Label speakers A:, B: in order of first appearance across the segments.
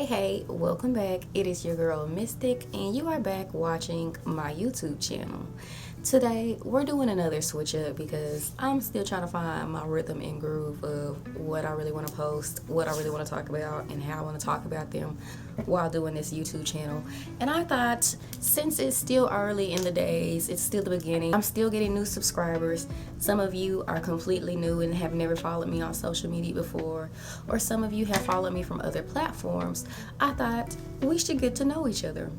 A: Hey, welcome back. It is your girl Mystic, and you are back watching my YouTube channel. Today, we're doing another switch up because I'm still trying to find my rhythm and groove of what I really want to post, what I really want to talk about, and how I want to talk about them while doing this YouTube channel. And I thought, since it's still early in the days, it's still the beginning, I'm still getting new subscribers. Some of you are completely new and have never followed me on social media before, or some of you have followed me from other platforms. I thought we should get to know each other.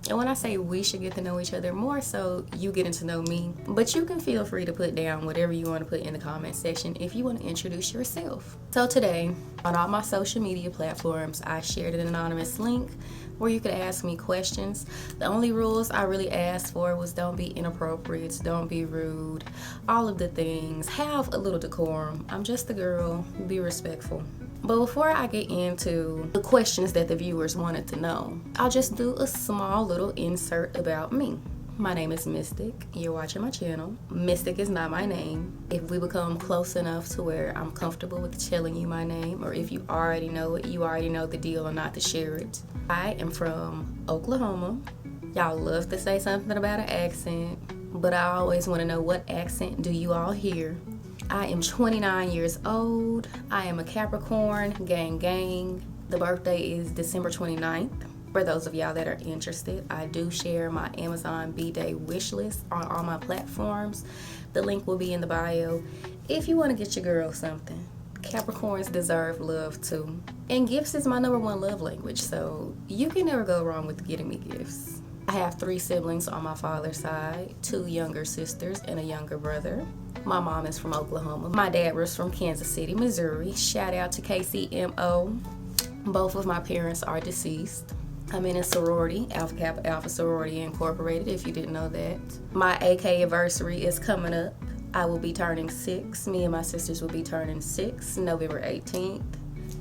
A: And when I say we should get to know each other, more so you getting to know me. But you can feel free to put down whatever you want to put in the comment section if you want to introduce yourself. So today, on all my social media platforms, I shared an anonymous link where you could ask me questions. The only rules I really asked for was don't be inappropriate, don't be rude, all of the things. Have a little decorum. I'm just a girl. Be respectful. But before I get into the questions that the viewers wanted to know, I'll just do a small little insert about me. My name is Mystic. You're watching my channel. Mystic is not my name. If we become close enough to where I'm comfortable with telling you my name, or if you already know it, you already know the deal and not to share it. I am from Oklahoma. Y'all love to say something about an accent, but I always want to know, what accent do you all hear? I am 29 years old. I am a Capricorn, gang. The birthday is December 29th. For those of y'all that are interested, I do share my Amazon B-Day wish list on all my platforms. The link will be in the bio if you want to get your girl something. Capricorns deserve love too. And gifts is my #1 love language, so you can never go wrong with getting me gifts. I have 3 siblings on my father's side, 2 younger sisters and a younger brother. My mom is from Oklahoma. My dad was from Kansas City, Missouri. Shout out to KCMO. Both of my parents are deceased. I'm in a sorority, Alpha Kappa Alpha Sorority Incorporated, if you didn't know that. My AK anniversary is coming up. I will be turning 6. Me and my sisters will be turning 6, November 18th.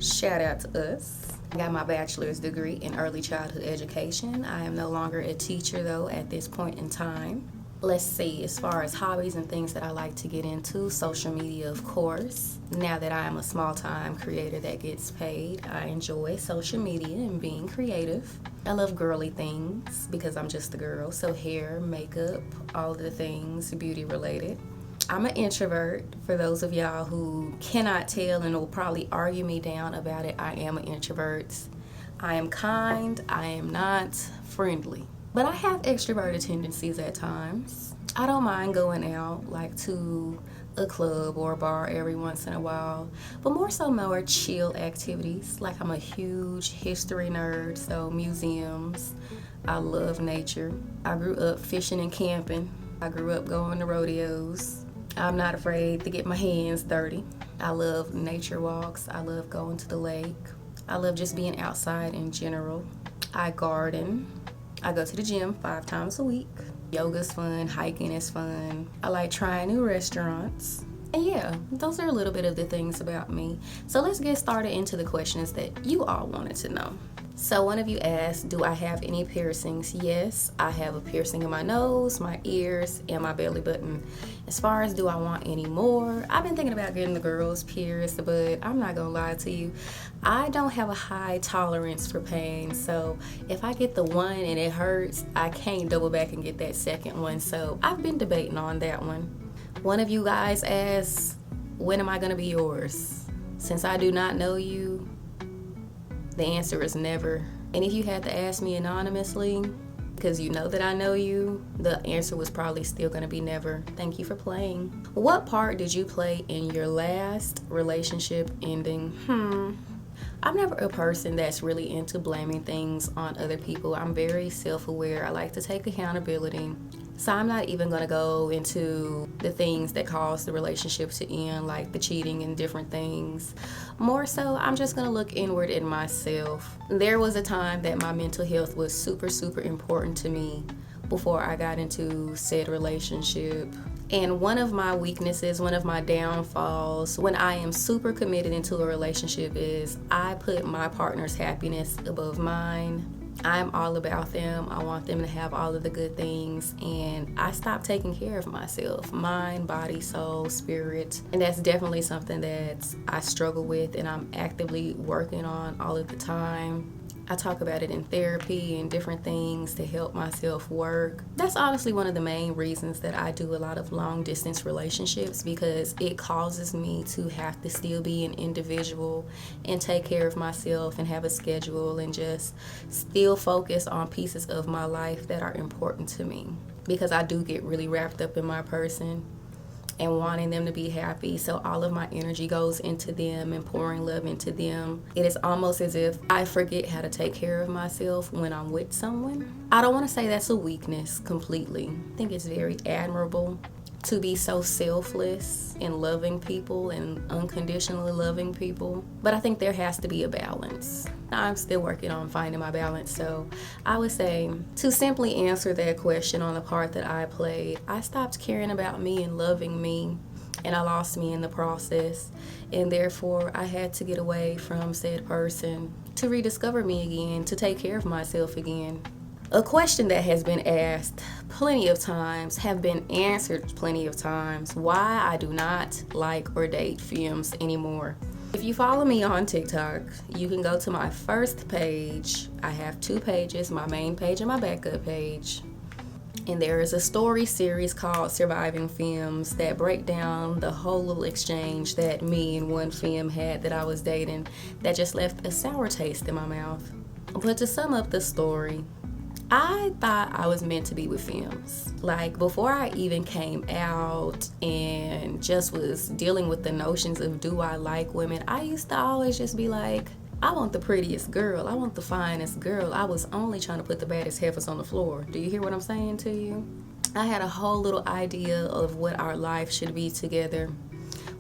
A: Shout out to us. I got my bachelor's degree in early childhood education. I am no longer a teacher though at this point in time. Let's see, as far as hobbies and things that I like to get into, social media, of course. Now that I am a small-time creator that gets paid, I enjoy social media and being creative. I love girly things because I'm just a girl, so hair, makeup, all of the things beauty related. I'm an introvert. For those of y'all who cannot tell and will probably argue me down about it, I am an introvert. I am kind, I am not friendly. But I have extroverted tendencies at times. I don't mind going out, like to a club or a bar every once in a while, but more chill activities. Like, I'm a huge history nerd, so museums. I love nature. I grew up fishing and camping. I grew up going to rodeos. I'm not afraid to get my hands dirty. I love nature walks. I love going to the lake. I love just being outside in general. I garden. I go to the gym 5 times a week. Yoga's fun, hiking is fun. I like trying new restaurants. And yeah, those are a little bit of the things about me. So let's get started into the questions that you all wanted to know. So one of you asked, do I have any piercings? Yes, I have a piercing in my nose, my ears, and my belly button. As far as do I want any more, I've been thinking about getting the girls pierced, but I'm not gonna lie to you, I don't have a high tolerance for pain. So if I get the one and it hurts, I can't double back and get that second one. So I've been debating on that one. One of you guys asked, when am I gonna be yours? Since I do not know you, the answer is never. And if you had to ask me anonymously, because you know that I know you, the answer was probably still going to be never. Thank you for playing. What part did you play in your last relationship ending? I'm never a person that's really into blaming things on other people. I'm very self-aware. I like to take accountability. So I'm not even going to go into the things that caused the relationship to end, like the cheating and different things. More so, I'm just going to look inward in myself. There was a time that my mental health was super important to me before I got into said relationship. And one of my weaknesses, one of my downfalls when I am super committed into a relationship is I put my partner's happiness above mine. I'm all about them. I want them to have all of the good things, and I stopped taking care of myself, mind, body, soul, spirit. And that's definitely something that I struggle with and I'm actively working on all of the time. I talk about it in therapy and different things to help myself work. That's honestly one of the main reasons that I do a lot of long distance relationships, because it causes me to have to still be an individual and take care of myself and have a schedule and just still focus on pieces of my life that are important to me, because I do get really wrapped up in my person and wanting them to be happy. So all of my energy goes into them and pouring love into them. It is almost as if I forget how to take care of myself when I'm with someone. I don't want to say that's a weakness completely. I think it's very admirable to be so selfless in loving people and unconditionally loving people. But I think there has to be a balance. I'm still working on finding my balance. So I would say, to simply answer that question on the part that I played, I stopped caring about me and loving me, and I lost me in the process. And therefore, I had to get away from said person to rediscover me again, to take care of myself again. A question that has been asked plenty of times, have been answered plenty of times, why I do not like or date femmes anymore. If you follow me on TikTok, you can go to my first page. I have 2 pages, my main page and my backup page. And there is a story series called Surviving Femmes that break down the whole little exchange that me and one femme had that I was dating that just left a sour taste in my mouth. But to sum up the story, I thought I was meant to be with femmes. Like, before I even came out and just was dealing with the notions of do I like women, I used to always just be like, I want the prettiest girl. I want the finest girl. I was only trying to put the baddest heifers on the floor. Do you hear what I'm saying to you? I had a whole little idea of what our life should be together.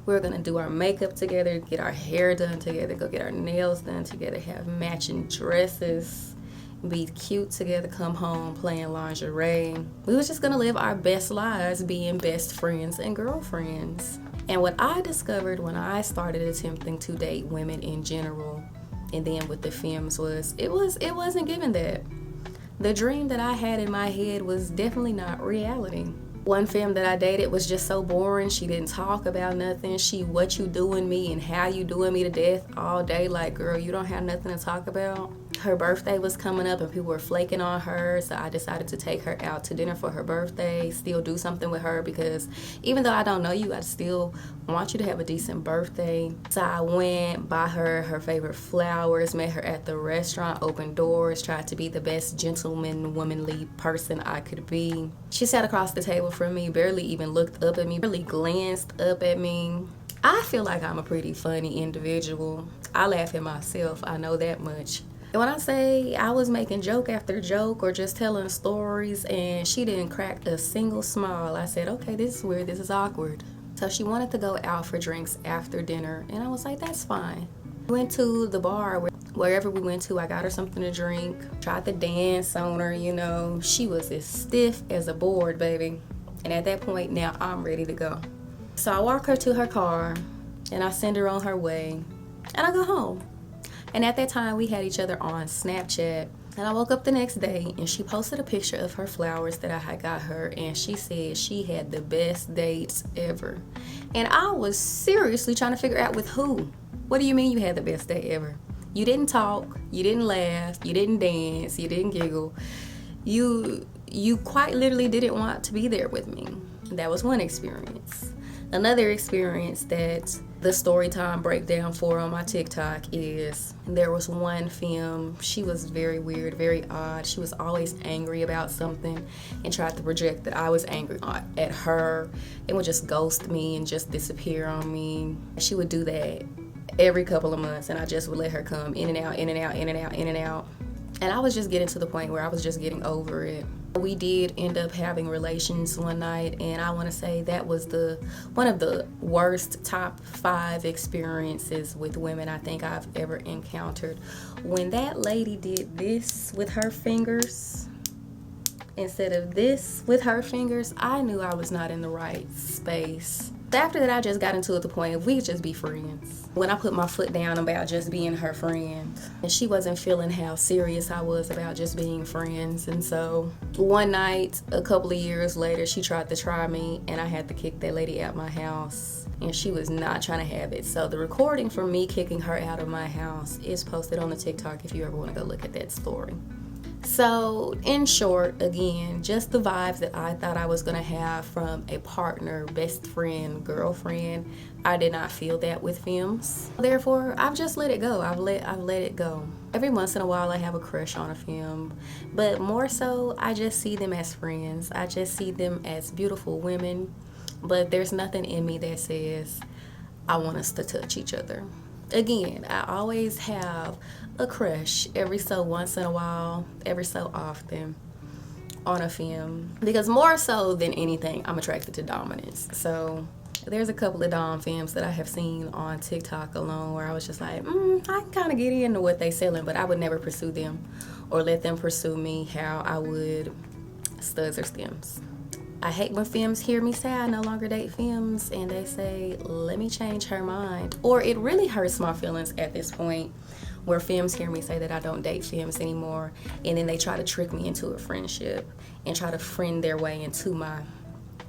A: We're gonna do our makeup together, get our hair done together, go get our nails done together, have matching dresses, be cute together, come home playing lingerie. We was just gonna live our best lives being best friends and girlfriends. And what I discovered when I started attempting to date women in general, and then with the femmes, was it wasn't given that. The dream that I had in my head was definitely not reality. One femme that I dated was just so boring. She didn't talk about nothing. She what you doing me and how you doing me to death all day. Like, girl, you don't have nothing to talk about. Her birthday was coming up and people were flaking on her, so I decided to take her out to dinner for her birthday, still do something with her, because even though I don't know you, I still want you to have a decent birthday. So I went, bought her her favorite flowers, met her at the restaurant, opened doors, tried to be the best gentleman, womanly person I could be. She sat across the table from me, barely even looked up at me, barely glanced up at me. I feel like I'm a pretty funny individual. I laugh at myself, I know that much. And when I say I was making joke after joke or just telling stories and she didn't crack a single smile, I said, okay, this is weird, this is awkward. So she wanted to go out for drinks after dinner, and I was like, that's fine. We went to the bar, wherever we went to, I got her something to drink, tried to dance on her, you know. She was as stiff as a board, baby. And at that point, now I'm ready to go. So I walk her to her car, and I send her on her way, and I go home. And at that time, we had each other on Snapchat. And I woke up the next day, and she posted a picture of her flowers that I had got her, and she said she had the best dates ever. And I was seriously trying to figure out with who. What do you mean you had the best day ever? You didn't talk, you didn't laugh, you didn't dance, you didn't giggle. You quite literally didn't want to be there with me. That was one experience. Another experience that the storytime breakdown for on my TikTok is there was one femme. She was very weird, very odd. She was always angry about something and tried to project that I was angry at her and would just ghost me and just disappear on me. She would do that every couple of months, and I just would let her come in and out, in and out, in and out, in and out. And I was just getting to the point where I was just getting over it. We did end up having relations one night, and I want to say that was one of the worst top 5 experiences with women I think I've ever encountered. When that lady did this with her fingers instead of this with her fingers, I knew I was not in the right space. After that, I just got into the point of we could just be friends. When I put my foot down about just being her friend, and she wasn't feeling how serious I was about just being friends. And so one night, a couple of years later, she tried to try me, and I had to kick that lady out my house. and she was not trying to have it. So the recording from me kicking her out of my house is posted on the TikTok if you ever want to go look at that story. So in short, again, just the vibes that I thought I was going to have from a partner, best friend, girlfriend, I did not feel that with femmes. Therefore, I've just let it go. I've let it go. Every once in a while I have a crush on a femme, but more so I just see them as friends. I just see them as beautiful women, but there's nothing in me that says I want us to touch each other. Again, I always have a crush every so once in a while, every so often on a femme, because more so than anything, I'm attracted to dominance. So there's a couple of dom femmes that I have seen on TikTok alone where I was just like, I can kind of get into what they selling, but I would never pursue them or let them pursue me how I would studs or stems. I hate when femmes hear me say I no longer date femmes and they say, let me change her mind. Or it really hurts my feelings at this point where femmes hear me say that I don't date femmes anymore, and then they try to trick me into a friendship and try to friend their way into my,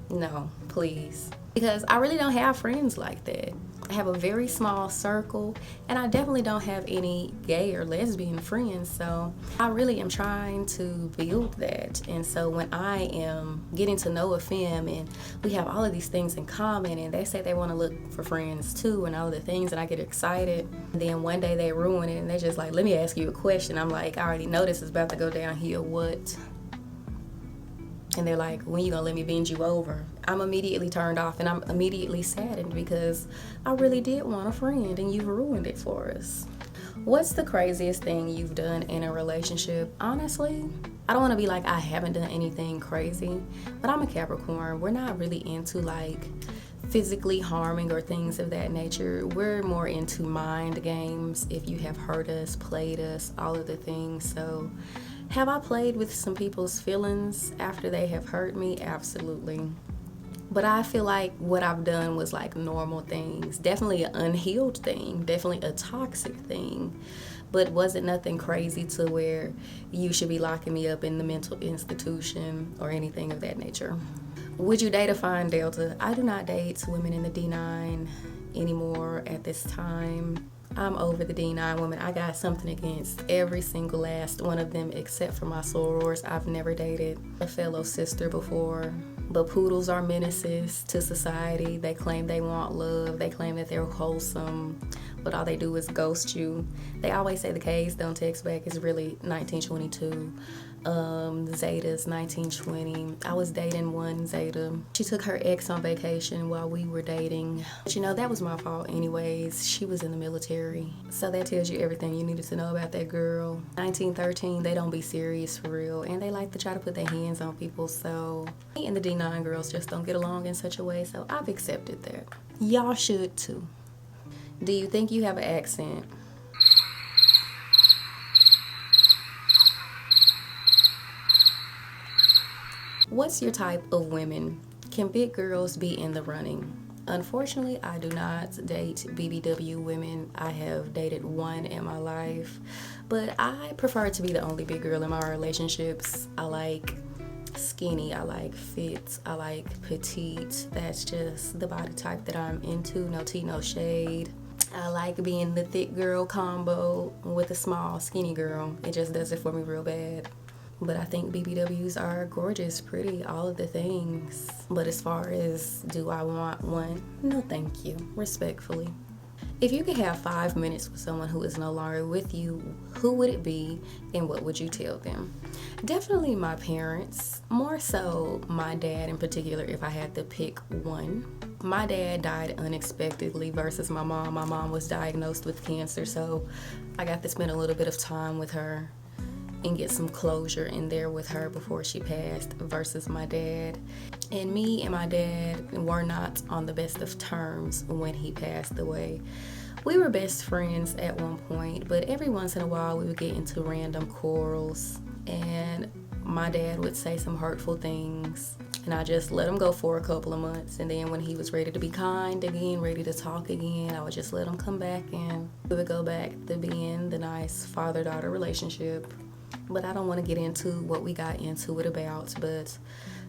A: no, please. Because I really don't have friends like that. I have a very small circle, and I definitely don't have any gay or lesbian friends, so I really am trying to build that. And so when I am getting to know a femme and we have all of these things in common and they say they want to look for friends too and all of the things, and I get excited, and then one day they ruin it and they're just like, let me ask you a question. I'm like, I already know this is about to go downhill. What? And they're like, when you gonna let me bend you over? I'm immediately turned off and I'm immediately saddened because I really did want a friend and you've ruined it for us. What's the craziest thing you've done in a relationship? Honestly, I don't want to be like I haven't done anything crazy, but I'm a Capricorn. We're not really into like physically harming or things of that nature. We're more into mind games. If you have hurt us, played us, all of the things. So have I played with some people's feelings after they have hurt me? Absolutely. But I feel like what I've done was like normal things. Definitely an unhealed thing. Definitely a toxic thing. But wasn't nothing crazy to where you should be locking me up in the mental institution or anything of that nature. Would you date a fine Delta? I do not date women in the D9 anymore at this time. I'm over the D9 women. I got something against every single last one of them except for my sorors. I've never dated a fellow sister before. But poodles are menaces to society. They claim they want love. They claim that they're wholesome, but all they do is ghost you. They always say the K's don't text back. It's really 1922. Zeta's 1920. I was dating one Zeta. She took her ex on vacation while we were dating. But you know, that was my fault anyways. She was in the military. So that tells you everything you needed to know about that girl. 1913, they don't be serious for real. And they like to try to put their hands on people. So me and the D9 girls just don't get along in such a way. So I've accepted that. Y'all should too. Do you think you have an accent? What's your type of women? Can big girls be in the running? Unfortunately, I do not date BBW women. I have dated one in my life, but I prefer to be the only big girl in my relationships. I like skinny, I like fit, I like petite. That's just the body type that I'm into. No tea, no shade. I like being the thick girl combo with a small skinny girl. It just does it for me real bad. But I think BBWs are gorgeous, pretty, all of the things. But as far as do I want one? No, thank you, respectfully. If you could have 5 minutes with someone who is no longer with you, who would it be and what would you tell them? Definitely my parents, more so my dad in particular if I had to pick one. My dad died unexpectedly versus my mom. My mom was diagnosed with cancer, so I got to spend a little bit of time with her and get some closure in there with her before she passed versus my dad. And me and my dad were not on the best of terms when he passed away. We were best friends at one point, but every once in a while we would get into random quarrels and my dad would say some hurtful things and I just let him go for a couple of months, and then when he was ready to be kind again, ready to talk again, I would just let him come back and we would go back to being the nice father-daughter relationship. But I don't want to get into what we got into it about, but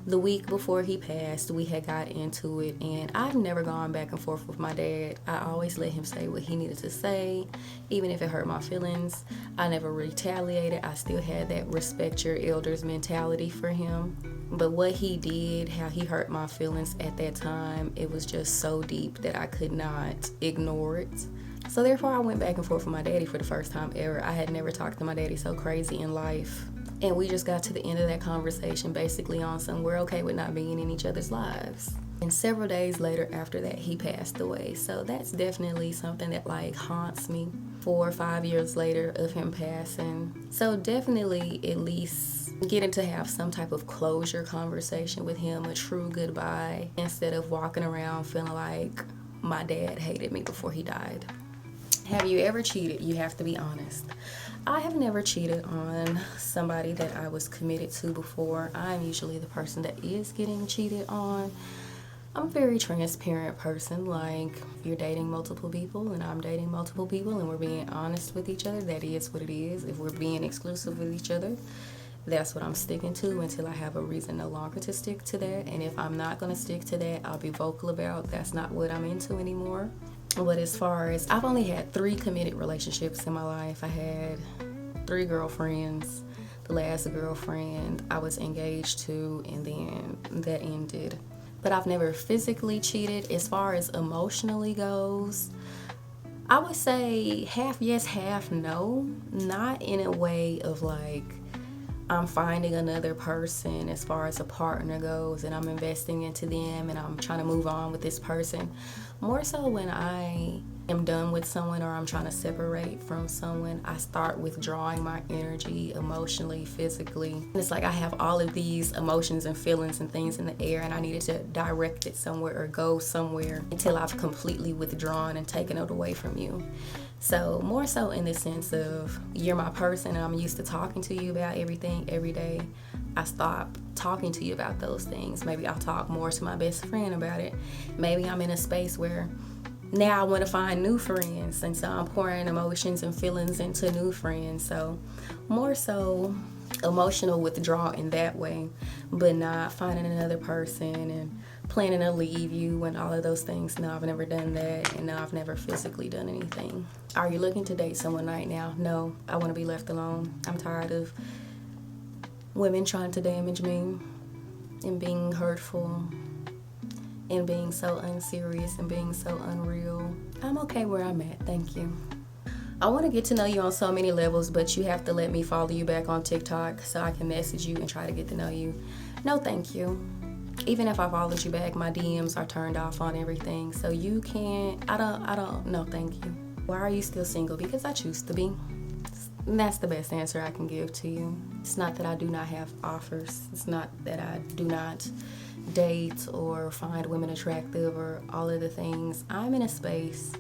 A: The week before he passed, we had got into it, and I've never gone back and forth with my dad. I always let him say what he needed to say, even if it hurt my feelings. I never retaliated. I still had that respect your elders mentality for him. But what he did, how he hurt my feelings at that time, it was just so deep that I could not ignore it. So therefore, I went back and forth with my daddy for the first time ever. I had never talked to my daddy so crazy in life. And we just got to the end of that conversation basically on some we're okay with not being in each other's lives. And several days later after that, he passed away. So that's definitely something that like haunts me 4 or 5 years later of him passing. So definitely at least getting to have some type of closure conversation with him, a true goodbye, instead of walking around feeling like my dad hated me before he died. Have you ever cheated? You have to be honest. I have never cheated on somebody that I was committed to before. I'm usually the person that is getting cheated on. I'm a very transparent person. Like, if you're dating multiple people and I'm dating multiple people and we're being honest with each other, that is what it is. If we're being exclusive with each other, that's what I'm sticking to until I have a reason no longer to stick to that. And if I'm not going to stick to that, I'll be vocal about that's not what I'm into anymore. But as far as, I've only had 3 committed relationships in my life. I had 3 girlfriends. The last girlfriend I was engaged to, and then that ended. But I've never physically cheated. As far as emotionally goes, I would say half yes, half no. Not in a way of like, I'm finding another person as far as a partner goes and I'm investing into them and I'm trying to move on with this person. More so when I am done with someone or I'm trying to separate from someone, I start withdrawing my energy emotionally, physically. And it's like I have all of these emotions and feelings and things in the air and I needed to direct it somewhere or go somewhere until I've completely withdrawn and taken it away from you. So more so in the sense of you're my person and I'm used to talking to you about everything every day. I stop talking to you about those things. Maybe I'll talk more to my best friend about it. Maybe I'm in a space where now I want to find new friends, and so I'm pouring emotions and feelings into new friends. So more so emotional withdrawal in that way, but not finding another person and planning to leave you and all of those things. No, I've never done that, and no, I've never physically done anything. Are you looking to date someone right now? No, I want to be left alone. I'm tired of women trying to damage me and being hurtful and being so unserious and being so unreal. I'm okay where I'm at, thank you. I want to get to know you on so many levels, but you have to let me follow you back on TikTok so I can message you and try to get to know you. No, thank you. Even if I followed you back, my DMs are turned off on everything, so you can't, no, thank you. Why are you still single? Because I choose to be. And that's the best answer I can give to you. It's not that I do not have offers. It's not that I do not date or find women attractive or all of the things. I'm in a space,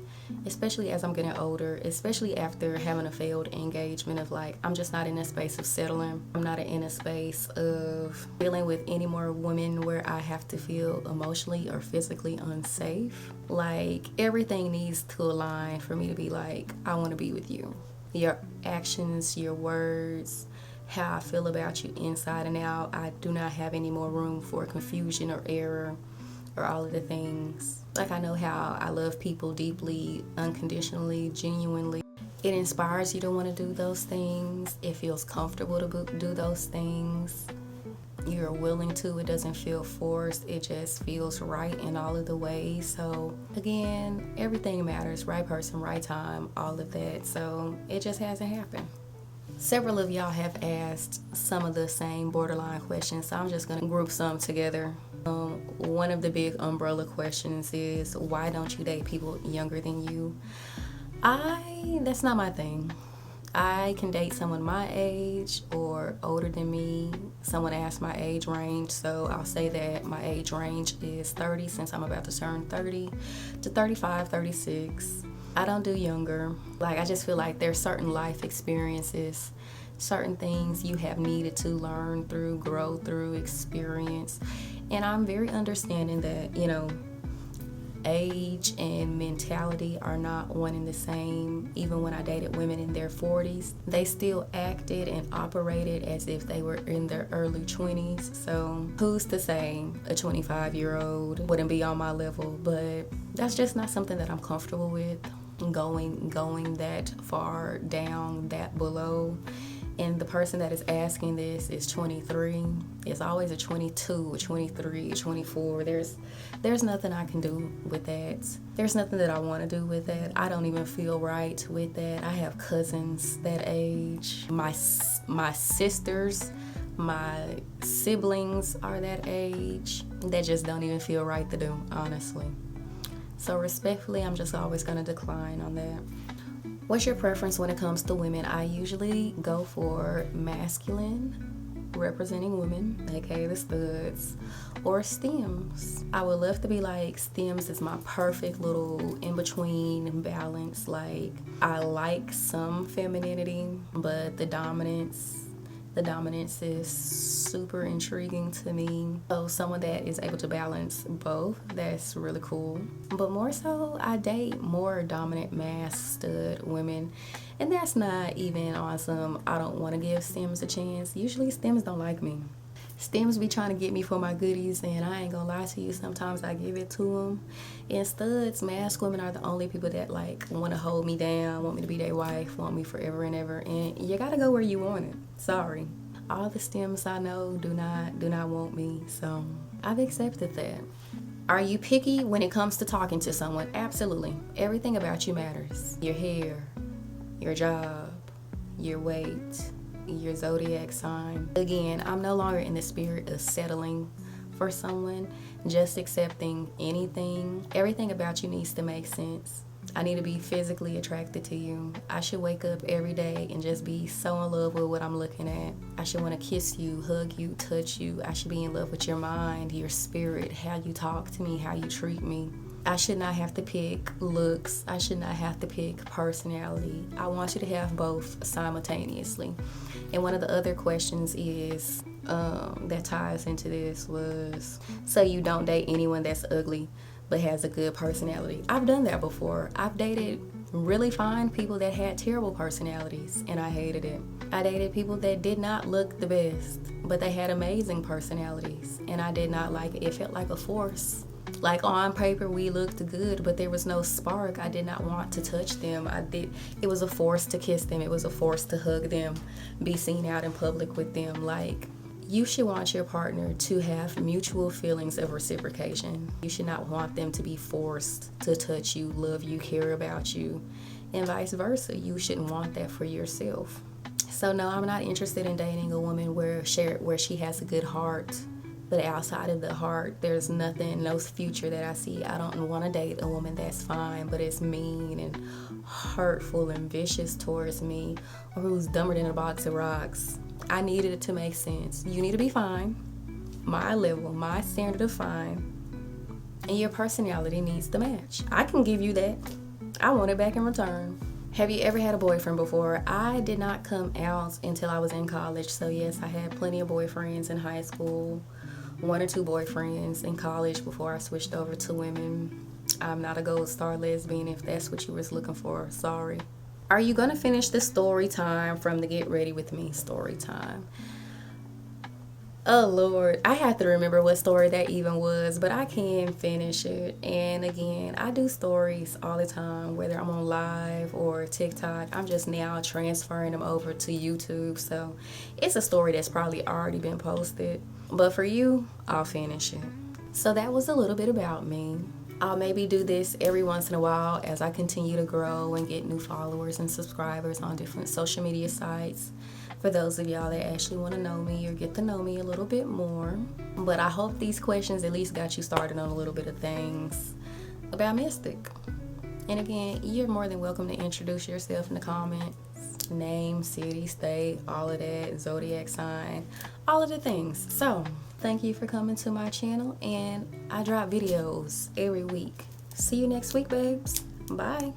A: especially as I'm getting older, especially after having a failed engagement, of like, I'm just not in a space of settling. I'm not in a space of dealing with any more women where I have to feel emotionally or physically unsafe. Like, everything needs to align for me to be like, I want to be with you. Your actions, your words, how I feel about you inside and out. I do not have any more room for confusion or error or all of the things. Like, I know how I love people deeply, unconditionally, genuinely. It inspires you to want to do those things. It feels comfortable to do those things. You're willing to. It doesn't feel forced. It just feels right in all of the ways. So again, everything matters. Right person, right time, all of that. So it just hasn't happened. Several of y'all have asked some of the same borderline questions, so I'm just going to group some together. One of the big umbrella questions is, why don't you date people younger than you? That's not my thing. I can date someone my age or older than me. Someone asked my age range, so I'll say that my age range is 30, since I'm about to turn 30, to 35, 36. I don't do younger. Like, I just feel like there's certain life experiences, certain things you have needed to learn through, grow through, experience. And I'm very understanding that, age and mentality are not one and the same. Even when I dated women in their 40s, they still acted and operated as if they were in their early 20s. So who's to say a 25-year-old wouldn't be on my level? But that's just not something that I'm comfortable with, going that far down, that below. And the person that is asking this is 23. It's always a 22, a 23, a 24. There's nothing I can do with that. There's nothing that I want to do with that. I don't even feel right with that. I have cousins that age. My sisters, my siblings are that age. That just don't even feel right to do, honestly. So respectfully, I'm just always going to decline on that. What's your preference when it comes to women? I usually go for masculine representing women, aka the studs, or stems. I would love to be like stems is my perfect little in-between balance. Like, I like some femininity, but the dominance is super intriguing to me. So someone that is able to balance both, that's really cool. But more so, I date more dominant mass stud women. And that's not even on some I don't want to give stems a chance. Usually stems don't like me. Stems be trying to get me for my goodies, and I ain't gonna lie to you, sometimes I give it to them. And studs, mass women, are the only people that like want to hold me down, want me to be their wife, want me forever and ever. And you gotta go where you want it. Sorry. All the stems I know do not want me, so I've accepted that. Are you picky when it comes to talking to someone? Absolutely. Everything about you matters. Your hair, your job, your weight, your zodiac sign. Again, I'm no longer in the spirit of settling for someone, just accepting anything. Everything about you needs to make sense. I need to be physically attracted to you. I should wake up every day and just be so in love with what I'm looking at. I should want to kiss you, hug you, touch you. I should be in love with your mind, your spirit, how you talk to me, how you treat me. I should not have to pick looks. I should not have to pick personality. I want you to have both simultaneously. And one of the other questions is that ties into this was, so you don't date anyone that's ugly but has a good personality. I've done that before. I've dated really fine people that had terrible personalities, and I hated it. I dated people that did not look the best, but they had amazing personalities, and I did not like it. It felt like a force. Like, on paper we looked good, but there was no spark. I did not want to touch them. It was a force to kiss them. It was a force to hug them, be seen out in public with them. Like, you should want your partner to have mutual feelings of reciprocation. You should not want them to be forced to touch you, love you, care about you, and vice versa. You shouldn't want that for yourself. So no, I'm not interested in dating a woman where she has a good heart, but outside of the heart, there's nothing, no future that I see. I don't want to date a woman that's fine, but is mean and hurtful and vicious towards me, or who's dumber than a box of rocks. I needed it to make sense. You need to be fine, my level, my standard of fine, and your personality needs to match. I can give you that. I want it back in return. Have you ever had a boyfriend before? I did not come out until I was in college. So yes, I had plenty of boyfriends in high school, 1 or 2 boyfriends in college before I switched over to women. I'm not a gold star lesbian if that's what you was looking for. Sorry. Are you gonna finish the story time from the Get Ready With Me story time? Oh Lord, I have to remember what story that even was, but I can finish it. And again, I do stories all the time, whether I'm on live or TikTok. I'm just now transferring them over to YouTube, so it's a story that's probably already been posted. But for you, I'll finish it. So that was a little bit about me. I'll maybe do this every once in a while as I continue to grow and get new followers and subscribers on different social media sites. For those of y'all that actually want to know me or get to know me a little bit more. But I hope these questions at least got you started on a little bit of things about Mystic. And again, you're more than welcome to introduce yourself in the comments. Name, city, state, all of that, zodiac sign, all of the things. So thank you for coming to my channel, and I drop videos every week. See you next week, babes. Bye.